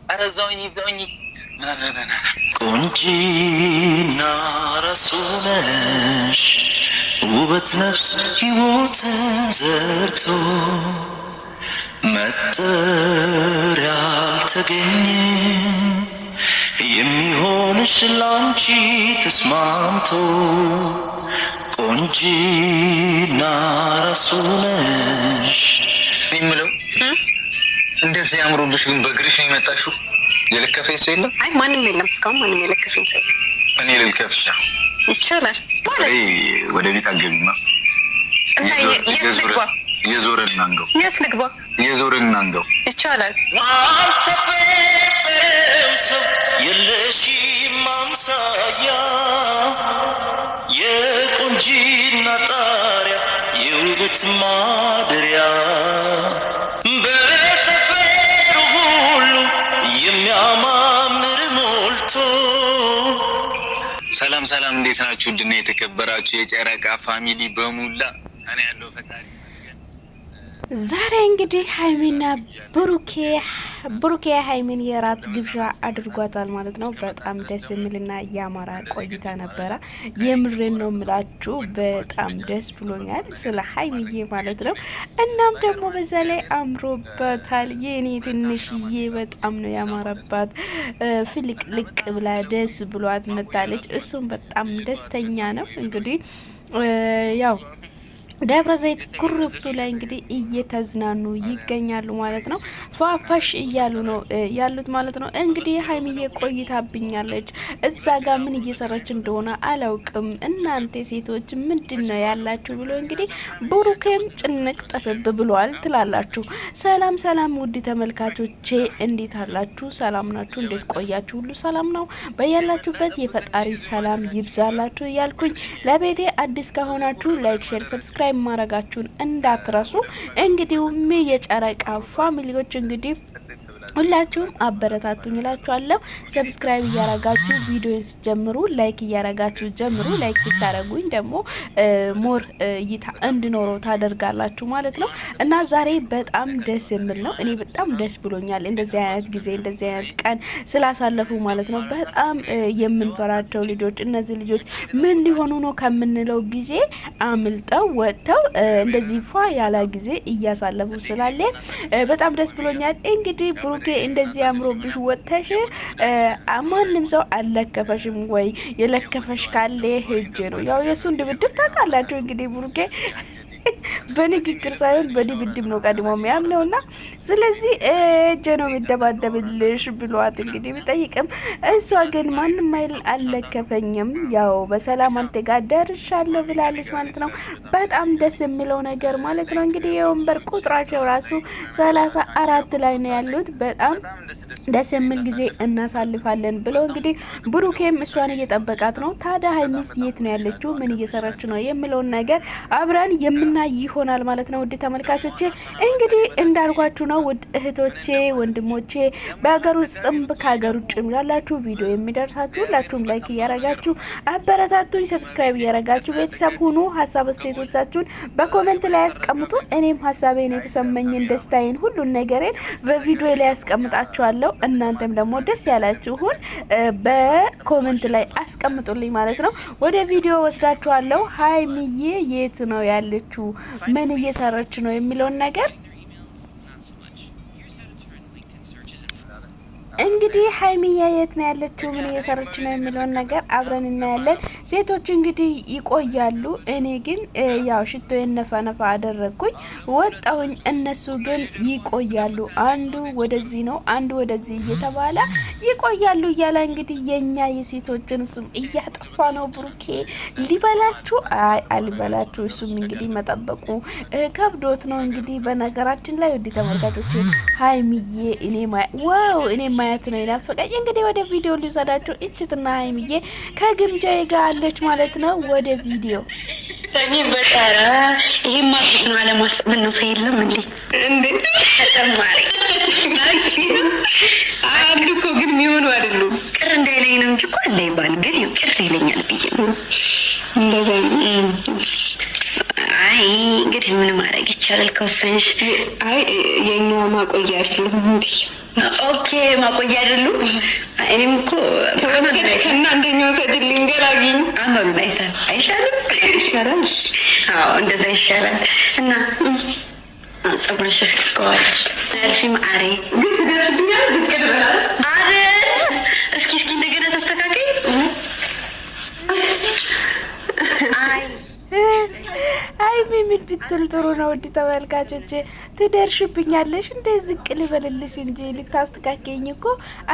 አረዛውኝ ቆንጂና ረሱለሽ ውበት ነፍስ ሕይወትን ዘርቶ መጠሪያ አልተገኘም የሚሆንሽ ላንቺ ተስማምቶ ቆንጂና ረሱለሽ የሚለው እንደዚህ አምሮብሽ ግን በእግርሽ ነው የመጣሽው? የለከፈኝ ሰው የለም? አይ ማንም የለም፣ እስካሁን ማንም የለከፈኝ ሰው የለም። እኔ ልልከፍሽ ይቻላል ማለት ወደ ቤት አትገቢማ? እና የዞረን እናንገው የዞረን እናንገው ይቻላል። አልተፈጠረም ሰው የለሽም አምሳያ የቆንጂና ጣሪያ የውበት ማደሪያ በሰፈሩ ሁሉ የሚያማምር ሞልቶ። ሰላም ሰላም፣ እንዴት ናችሁ? ድና የተከበራችሁ የጨረቃ ፋሚሊ በሙላ እኔ ያለው ፈጣሪ ይመስገን። ዛሬ እንግዲህ ሀይሚና ብሩኬ ሀይሚን የራት ግብዣ አድርጓታል ማለት ነው። በጣም ደስ የሚልና ያማረ ቆይታ ነበረ። የምሬን ነው የምላችሁ፣ በጣም ደስ ብሎኛል ስለ ሀይሚዬ ማለት ነው። እናም ደግሞ በዛ ላይ አምሮባታል። የኔ ትንሽዬ በጣም ነው ያማረባት። ፍልቅልቅ ብላ ደስ ብሏት መታለች። እሱም በጣም ደስተኛ ነው። እንግዲህ ያው ደብረ ዘይት ኩርፍቱ ላይ እንግዲህ እየተዝናኑ ይገኛሉ ማለት ነው። ፏፈሽ እያሉ ነው ያሉት ማለት ነው። እንግዲህ ሀይሚዬ ቆይታብኛለች፣ እዛ ጋር ምን እየሰራች እንደሆነ አላውቅም፣ እናንተ ሴቶች ምንድን ነው ያላችሁ ብሎ እንግዲህ ብሩኬም ጭንቅ ጠፍብ ብሏል ትላላችሁ። ሰላም ሰላም፣ ውድ ተመልካቾቼ እንዴት አላችሁ? ሰላም ናችሁ? እንዴት ቆያችሁ? ሁሉ ሰላም ነው? በያላችሁበት የፈጣሪ ሰላም ይብዛላችሁ እያልኩኝ ለቤቴ አዲስ ከሆናችሁ ላይክ፣ ሼር፣ ሰብስክራይብ ማረጋችሁን እንዳትረሱ። እንግዲህ የጨረቃ ፋሚሊዎች እንግዲህ ሁላችሁም አበረታቱኝ እላችኋለሁ። ሰብስክራይብ እያረጋችሁ ቪዲዮን ጀምሩ፣ ላይክ እያረጋችሁ ጀምሩ። ላይክ ስታረጉኝ ደግሞ ሞር እይታ እንድኖረው ታደርጋላችሁ ማለት ነው። እና ዛሬ በጣም ደስ የሚል ነው። እኔ በጣም ደስ ብሎኛል እንደዚህ አይነት ጊዜ እንደዚህ አይነት ቀን ስላሳለፉ ማለት ነው። በጣም የምንፈራቸው ልጆች እነዚህ ልጆች ምን ሊሆኑ ነው ከምንለው ጊዜ አምልጠው ወጥተው እንደዚህ ፏ ያለ ጊዜ እያሳለፉ ስላለ በጣም ደስ ብሎኛል። እንግዲህ ብሩኬ እንደዚህ አምሮብሽ ወጥተሽ ማንም ሰው አልለከፈሽም ወይ? የለከፈሽ ካለ ሄጄ ነው። ያው የሱን ድብድብ ታውቃላችሁ እንግዲህ ብሩኬ በንግግር ሳይሆን በድብድብ ነው ቀድሞ የሚያምነውና ስለዚህ እጄ ነው የሚደባደብልሽ ብሏት እንግዲህ ቢጠይቅም እሷ ግን ማንም አልለከፈኝም፣ ያው በሰላም አንተ ጋር ደርሻለሁ ብላለች ማለት ነው። በጣም ደስ የሚለው ነገር ማለት ነው እንግዲህ የወንበር ቁጥራቸው ራሱ 34 ላይ ነው ያሉት። በጣም ደስ የሚል ጊዜ እናሳልፋለን ብሎ እንግዲህ ብሩኬም እሷን እየጠበቃት ነው። ታዲያ ሀይሚስ የት ነው ያለችው? ምን እየሰራች ነው የሚለውን ነገር አብረን የምናይ ይሆናል ማለት ነው። ውድ ተመልካቾቼ እንግዲህ እንዳልኳችሁ ነው ውድ እህቶቼ ወንድሞቼ፣ በሀገር ውስጥም ከሀገር ውጭም ያላችሁ ቪዲዮ የሚደርሳችሁ ሁላችሁም ላይክ እያረጋችሁ አበረታቱኝ፣ ሰብስክራይብ እያረጋችሁ ቤተሰብ ሁኑ። ሀሳብ አስተያየቶቻችሁን በኮሜንት ላይ ያስቀምጡ። እኔም ሀሳቤን የተሰማኝን ደስታዬን ሁሉን ነገሬን በቪዲዮ ላይ ያስቀምጣችኋለሁ። እናንተም ደግሞ ደስ ያላችሁን በኮሜንት ላይ አስቀምጡልኝ ማለት ነው። ወደ ቪዲዮ ወስዳችኋለሁ። ሀይሚዬ የት ነው ያለችው? ምን እየሰራች ነው የሚለውን ነገር እንግዲህ ሀይሚዬ የት ነው ያለችው? ምን እየሰራች ነው የሚለውን ነገር አብረን እናያለን። ሴቶች እንግዲህ ይቆያሉ። እኔ ግን ያው ሽቶ የነፋነፋ አደረግኩኝ ወጣሁኝ። እነሱ ግን ይቆያሉ። አንዱ ወደዚህ ነው አንዱ ወደዚህ እየተባለ ይቆያሉ እያለ እንግዲህ የኛ የሴቶችን ስም እያጠፋ ነው። ብሩኬ ሊበላችሁ አልበላችሁ፣ እሱም እንግዲህ መጠበቁ ከብዶት ነው። እንግዲህ በነገራችን ላይ ውድ ተመልካቾች ሀይሚዬ እኔ ማየት ነው ይናፈቀኝ። እንግዲህ ወደ ቪዲዮ ሊወሰዳችሁ እችትና ሀይሚዬ ከግምጃዬ ጋር አለች ማለት ነው። ወደ ቪዲዮ እኔ በጣራ ይሄ ማለት ነው አለማሰብ ነው ሰይልም እንዴ ተጨማሪ አንዱ እኮ ግን የሚሆኑ አይደሉም። ቅር እንዳይለኝ ነው እንጂ እኮ አለ ይባል ግን ቅር ይለኛል ብዬ ነው እንደዛ። አይ እንግዲህ ምን ማድረግ ይቻላል ከወሰንሽ። አይ የኛ ማቆያ አይደለም እንዴ? ኦኬ ማቆያ አይደሉም። እኔም እኮ ከና አንደኛው ሰድልኝ ገላግኝ አመሉ አይታል አይሻልም? ይሻላል። አዎ እንደዛ ይሻላል። እና ጸጉርሽ እስኪቆይ አልፊ ማሪ ግን ትደርስብኛል ዝቅድ በላል አይደል? እስኪ እንደገና ተስተካከይ። አይ ምን ብትል ጥሩ ነው። ውድ ተመልካቾቼ ትደርሽብኛለሽ እንደ ዝቅ ልበልልሽ እንጂ ልታስተካከኝ እኮ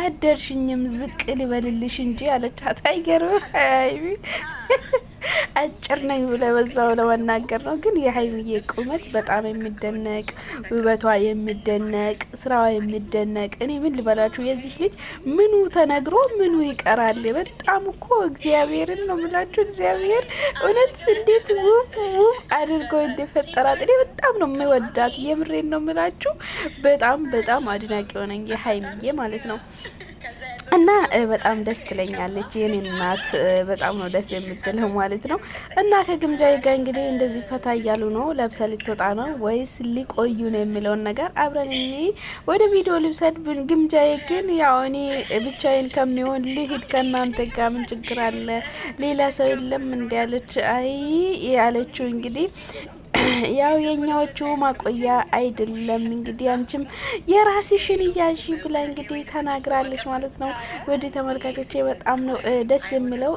አደርሽኝም ዝቅ ልበልልሽ እንጂ አለቻት። አይገርም? አይ አጭር ነኝ ብለ በዛው ለመናገር ነው። ግን የሀይሚዬ ቁመት በጣም የሚደነቅ ውበቷ የሚደነቅ ስራዋ የሚደነቅ እኔ ምን ልበላችሁ የዚህ ልጅ ምኑ ተነግሮ ምኑ ይቀራል። በጣም እኮ እግዚአብሔርን ነው ምላችሁ። እግዚአብሔር እውነት እንዴት ውብ አድርጎ እንደፈጠራት እኔ በጣም ነው የምወዳት። የምሬን ነው ምላችሁ። በጣም አድናቂ ሆነኝ የሀይሚዬ ማለት ነው። እና በጣም ደስ ትለኛለች የኔ እናት። በጣም ነው ደስ የምትለው ማለት ነው። እና ከግምጃዬ ጋር እንግዲህ እንደዚህ ፈታ እያሉ ነው። ለብሰ ልትወጣ ነው ወይስ ሊቆዩ ነው የሚለውን ነገር አብረን እኔ ወደ ቪዲዮ ልብሰድ። ግምጃዬ ግን ያው እኔ ብቻዬን ከሚሆን ልሂድ ከእናንተ ጋር ምን ችግር አለ? ሌላ ሰው የለም እንዲያለች አይ ያለችው እንግዲህ ያው የኛዎቹ ማቆያ አይደለም እንግዲህ አንቺም የራስሽን እያዥ ብላ እንግዲህ ተናግራለች ማለት ነው። ወደ ተመልካቾቼ በጣም ነው ደስ የሚለው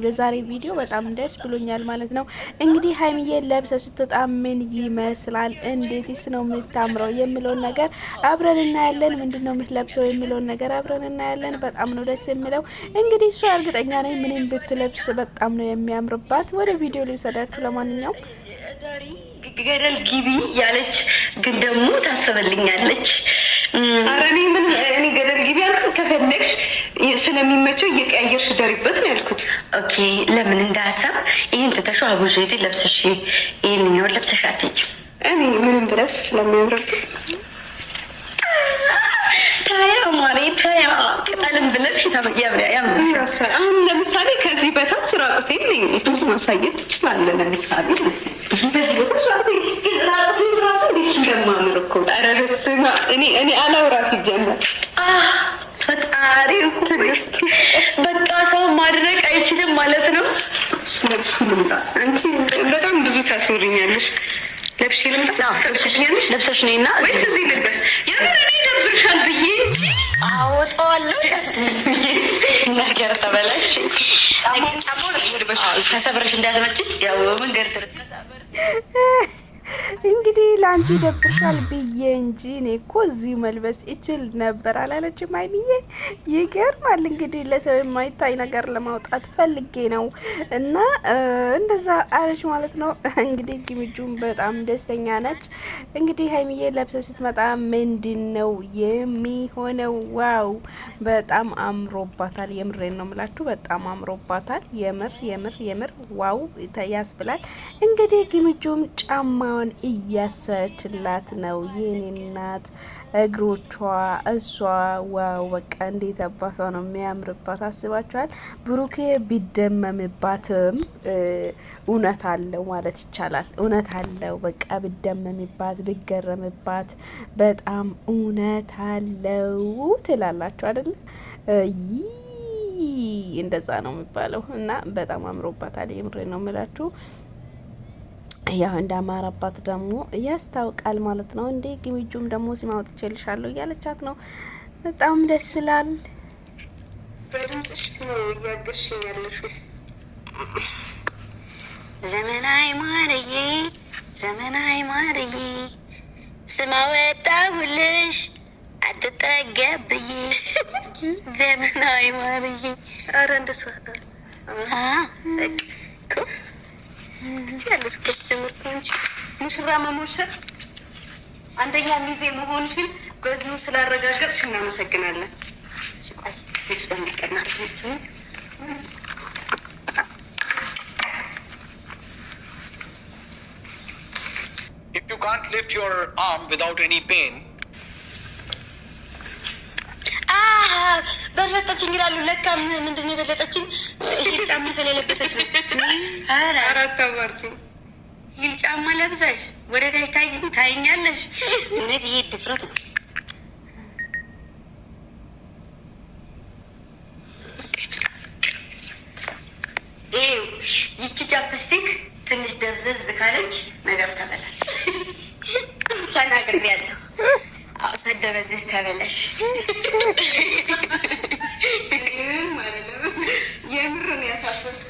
በዛሬ ቪዲዮ በጣም ደስ ብሎኛል ማለት ነው። እንግዲህ ሀይሚዬ ለብሰ ስትወጣ ምን ይመስላል፣ እንዴትስ ነው የምታምረው የሚለውን ነገር አብረን እናያለን። ምንድነው የምትለብሰው የሚለውን ነገር አብረን እናያለን። በጣም ነው ደስ የሚለው እንግዲህ እሷ እርግጠኛ ነኝ ምንም ብትለብስ በጣም ነው የሚያምርባት። ወደ ቪዲዮ ልውሰዳችሁ። ለማንኛውም ገደል ግቢ ያለች ግን ደግሞ ታስበልኛለች። ኧረ እኔ ገደል ግቢ ያልኩት ከፈለግሽ ስለሚመቸው እየቀያየርሽ ደሪበት ነው ያልኩት። ኦኬ ለምን እንደ ሀሳብ ይህን ትተሽው አቡጀዴ ለብሰሽ ይህንኛውን ለብሰሽ አትሄጂም? እኔ ምንም ብለብስ ስለሚያምርብኝ ታያ ማሪ ታያ ቅጠልም ብለሽ ያምራል። አሁን ለምሳሌ ከዚህ በታች ራቁቴን ነኝ ማሳየት ትችላለህ። ለምሳሌ በዚህ በታች ራቁቴን ራሱ እንዴት እንደማምር እኮ ኧረ በስመ አብ። እኔ አላውራ ሲጀመር ፈጣሪ ትግስት በቃ ሰው ማድረግ አይችልም ማለት ነው። አንቺ በጣም ብዙ ታስወሪኛለሽ። ለብሼ ልምጣ? ለብሰሽ ነይና ወይስ እዚህ ልበስ? የምን እኔ ደብርሻል ብዬ አወጣዋለሁ። ነገር ተበላሽ። ተሰብረሽ እንዳትመጪ ያው መንገድ ድረስ እንግዲህ ለአንቺ ይደብርሻል ብዬ እንጂ እኔ እኮ እዚሁ መልበስ ይችል ነበር አላለችም ሀይሚዬ? ይገርማል። እንግዲህ ለሰው የማይታይ ነገር ለማውጣት ፈልጌ ነው እና እንደዛ አለች ማለት ነው። እንግዲህ ግምጁም በጣም ደስተኛ ነች። እንግዲህ ሀይሚዬ ለብሰ ስትመጣ ምንድን ነው የሚሆነው? ዋው በጣም አምሮባታል። የምሬን ነው ምላችሁ፣ በጣም አምሮባታል። የምር ዋው ያስብላል። እንግዲህ ግምጁም ጫማውን እያሰረችላት ነው የኔ እናት። እግሮቿ እሷ ዋው በቃ እንዴት አባቷ ነው የሚያምርባት። አስባችኋል? ብሩኬ ቢደመምባትም እውነት አለው ማለት ይቻላል። እውነት አለው በቃ ቢደመምባት ቢገረምባት በጣም እውነት አለው ትላላችሁ አይደለ? እንደዛ ነው የሚባለው እና በጣም አምሮባታል። የምሬ ነው የምላችሁ። ያው እንዳማረባት ደግሞ ያስታውቃል ማለት ነው። እንዴ ግምጁም ደግሞ ሲማውት ይችላልሻለሁ እያለቻት ነው። በጣም ደስ ይላል። በድምጽሽ ነው እያገርሽኝ ያለሽው። ዘመናዊ ማርዬ ስማወጣሁልሽ አትጠገብዬ ዘመናዊ ማርዬ። ኧረ እንደሷ ትችያለሽ። ከስጀምር ከሆንች ሙሽራ መሞሸር አንደኛ ሚዜ መሆንሽን በዚሁ ስላረጋገጥሽ እናመሰግናለን። If you can't lift your arm without any pain, በለጠችኝ ይላሉ። ለካ ምንድን ነው የበለጠችኝ? ይሄ ጫማ ስለለበሰች ነው። አራት አባርቱ ሂል ጫማ ለብሰሽ ወደ ታች ታይኛለሽ። እውነት ይሄ ድፍረት ነው። ይቺ ቻፕስቲክ ትንሽ ደብዘዝ ካለች ነገር ተበላሽ። ተናግሬያለሁ። አዎ ሳደበዝዝ ተበላሽ። የምርን ያሳፈርኩ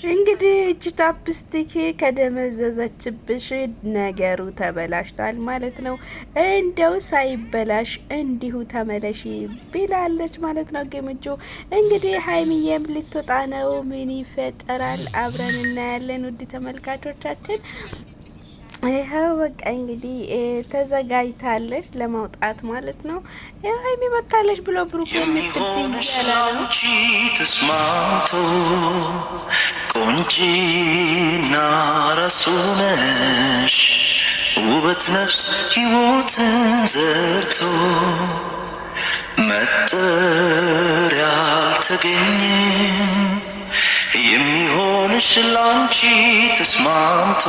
እንግዲህ እጅ ቻፕስቲክ ከደመዘዘችብሽ ነገሩ ተበላሽቷል ማለት ነው። እንደው ሳይበላሽ እንዲሁ ተመለሽ ብላለች ማለት ነው። ግምጁ እንግዲህ ሀይሚዬም ልትወጣ ነው። ምን ይፈጠራል አብረን እናያለን። ውድ ተመልካቾቻችን ይኸው በቃ እንግዲህ ተዘጋጅታለች ለማውጣት ማለት ነው። ይኸው ሀይሚ ወጣለች ብሎ ብሩክ የሚሆንሽ ተስማምቶ ቆንጂና ራሱ ነሽ ውበት ነፍስ ሕይወትን ዘርቶ መጠሪያ አልተገኘም የሚሆንሽ ላንቺ ተስማምቶ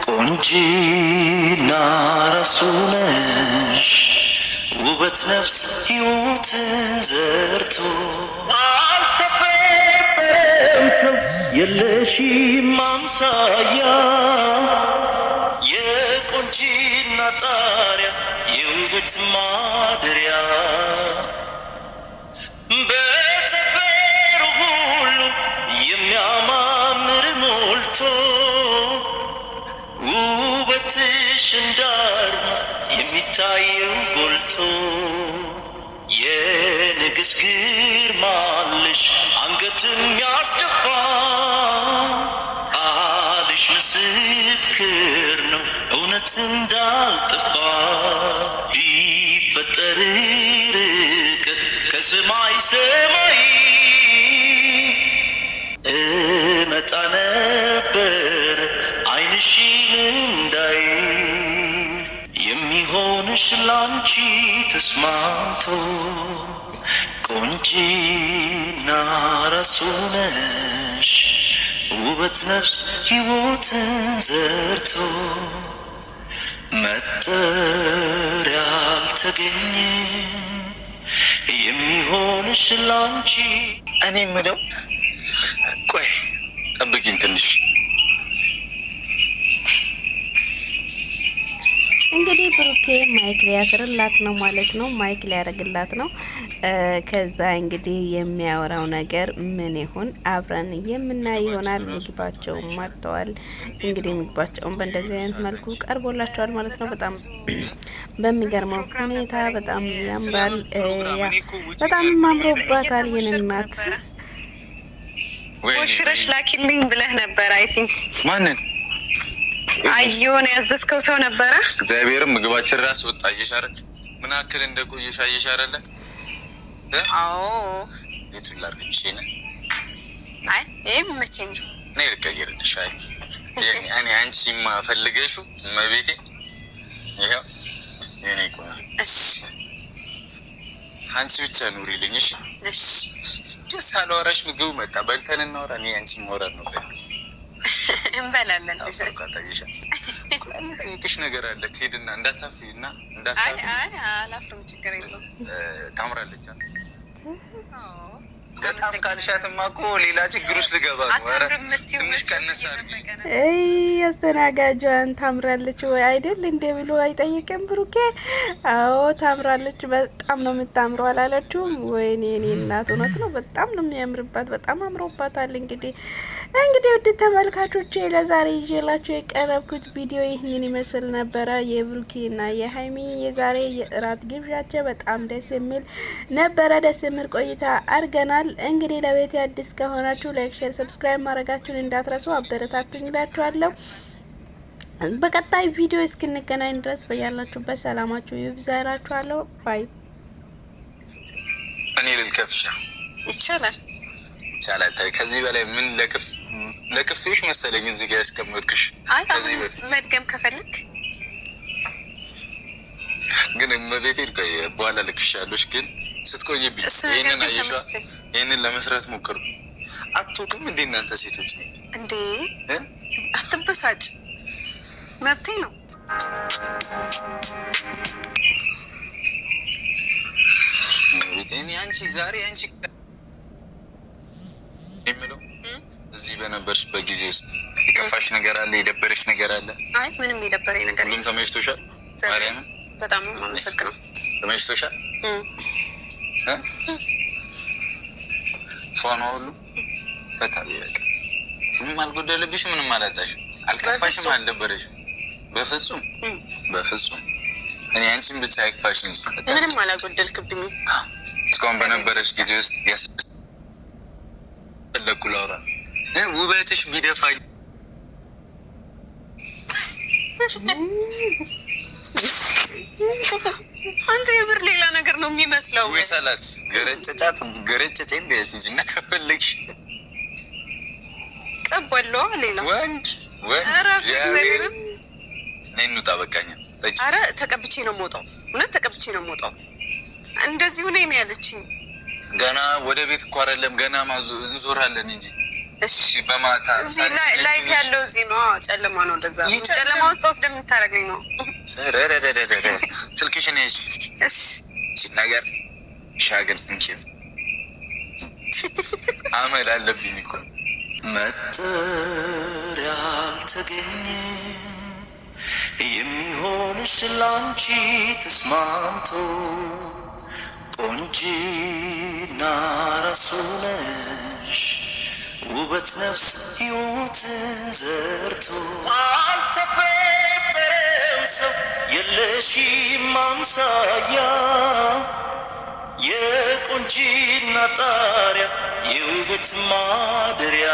ቆንጂና ራሱ ነሽ ውበት ነፍስ ሕይወትን ዘርቶ አልተፈጠረም ሰው የለሽም አምሳያ የቆንጂና ጣሪያ የውበት ማደሪያ በሰፈሩ ሁሉ የሚያማምር ሞልቶ ውበትሽ እንዳርማ የሚታየው ጎልቶ የንግስ ግርማለሽ አንገትም ያስደፋ ቃልሽ ምስክር ነው እውነት እንዳልጠፋ ቢፈጠር ርቀት ከሰማይ ሰማይ እመጣ ነበር ዓይንሽን እንዳይ የሚሆንሽ ላንቺ ተስማምቶ ቆንጂና ራሱ ነሽ ውበት ነፍስ ሕይወትን ዘርቶ መጠሪያ አልተገኘም የሚሆንሽ ላንቺ። እኔ የምለው ቆይ ጠብቂኝ ትንሽ። እንግዲህ ብሩኬ ማይክ ሊያስርላት ነው ማለት ነው። ማይክ ሊያደርግላት ነው። ከዛ እንግዲህ የሚያወራው ነገር ምን ይሁን አብረን የምናይ ይሆናል። ምግባቸውን መጥተዋል። እንግዲህ ምግባቸውን በእንደዚህ አይነት መልኩ ቀርቦላቸዋል ማለት ነው። በጣም በሚገርመው ሁኔታ በጣም ያምራል። በጣም አምሮባታል። የእናት ወሽረሽ ላኪልኝ ብለህ ነበር። አይ ቲንክ ማንን አየውን ያዘዝከው ሰው ነበረ። እግዚአብሔርም ምግባችን ራስ ወጣ። እየሻረል ምን አክል እንደቆየሽ እየሻረለ አዎ የቱን ላድርግልሽ? አይ ይሄም መቼኝ ነይ ልቀይርልሽ። አይ እኔ አንቺማ ፈልገሽው መቤቴ ይሄው የኔ ቆና። እሺ አንቺ ብቻ ኑሪልኝ። እሺ እሺ ደስ አላወራሽ። ምግቡ መጣ፣ በልተን እናወራ። እኔ አንቺ ማውራት ነው ፈልግ እንበላለን። ጠይቅሽ ነገር አለ። ትሄድና እንዳታፍሪና እንዳታፍሪ። አይ አላፍርም፣ ችግር የለውም። ታምራለች። በጣም ካልሻትማ እኮ ሌላ ችግር ውስጥ ልገባ ነው። ኧረ ትንሽ ቀነሳ አስተናጋጇን ታምራለች ወይ አይደል እንደ ብሎ አይጠይቅም ብሩኬ? አዎ ታምራለች፣ በጣም ነው የምታምረው አላለችውም? ወይኔ እኔ እናት እውነት ነው፣ በጣም ነው የሚያምርባት፣ በጣም አምሮባታል። እንግዲህ ውድ ተመልካቾች ለዛሬ ይዤላችሁ የቀረብኩት ቪዲዮ ይህንን ይመስል ነበረ። የብሩኬና የሀይሚ የዛሬ የእራት ግብዣቸው በጣም ደስ የሚል ነበረ። ደስ የሚል ቆይታ አድርገናል። እንግዲህ ለቤት አዲስ ከሆናችሁ ላይክ፣ ሼር፣ ሰብስክራይብ ማድረጋችሁን እንዳትረሱ። አበረታቱኝ እላችኋለሁ። በቀጣይ ቪዲዮ እስክንገናኝ ድረስ በያላችሁበት ሰላማችሁ ይብዛ እላችኋለሁ። ባይ። እኔ ልልከፍሽ ይቻላል ይቻላል። ከዚህ በላይ ምን ለክፍሽ መሰለኝ እዚህ ጋር ያስቀመጥኩሽ። ከዚህ በፊት መድገም ከፈለክ ግን መቤቴን ቆይ በኋላ ልክሻለሽ። ግን ስትቆይብኝ ይሄንን አየሽዋ፣ ይሄንን ለመስራት ሞክሩ። አትወጡም እንዴ እናንተ ሴቶች? እንዴ አትበሳጭ፣ መብቴ ነው። አንቺ ዛሬ አንቺ የሚለው እዚህ በነበርሽበት ጊዜ ውስጥ የከፋሽ ነገር አለ? የደበረሽ ነገር አለ? አይ ምንም የደበረኝ ነገር ሁሉም ተመችቶሻል? ማርያምን በጣም የማመሰግነው። ተመችቶሻል? ፏኗ ሁሉ በጣም ይበቃ። ምንም አልጎደለብሽ፣ ምንም አላጣሽ፣ አልከፋሽም፣ አልደበረሽም? በፍጹም በፍጹም። እኔ አንቺን ብቻ አይክፋሽ እንጂ ምንም አላጎደልክብኝ። እስካሁን በነበረሽ ጊዜ ውስጥ ያስፈለግኩ ላውራ ውበትሽ ቢደፋኝ አንተ የምር ሌላ ነገር ነው የሚመስለው። ወይሳላት ገረጨጫት ገረጨጨ ቢያሲጅና ከፈለግሽ ቀበለው ሌላ ወንድ እንውጣ በቃኛ። አረ ተቀብቼ ነው የምወጣው፣ እውነት ተቀብቼ ነው የምወጣው። እንደዚህ ሆነ ነው ያለችኝ። ገና ወደ ቤት እኮ አይደለም ገና እንዞራለን እንጂ። እሺ በማታ እዚህ ላይት ያለው እዚህ ነው። ጨለማ ነው። እንደዛ ጨለማ ውስጥ ወስደህ ታረገኝ ነው። ስልክሽን ያዥ። እሺ ነገር ሻገል እንኪ አመል አለብኝ እኮ መጠሪያ አልተገኘ የሚሆንሽ ላንቺ ተስማምቶ ቆንጂና ራሱ ነሽ ውበት ነፍስ ሕይወትን ዘርቶ አልተፈጠረም ሰው የለሽም አምሳያ የቆንጂና ጣሪያ የውበት ማደሪያ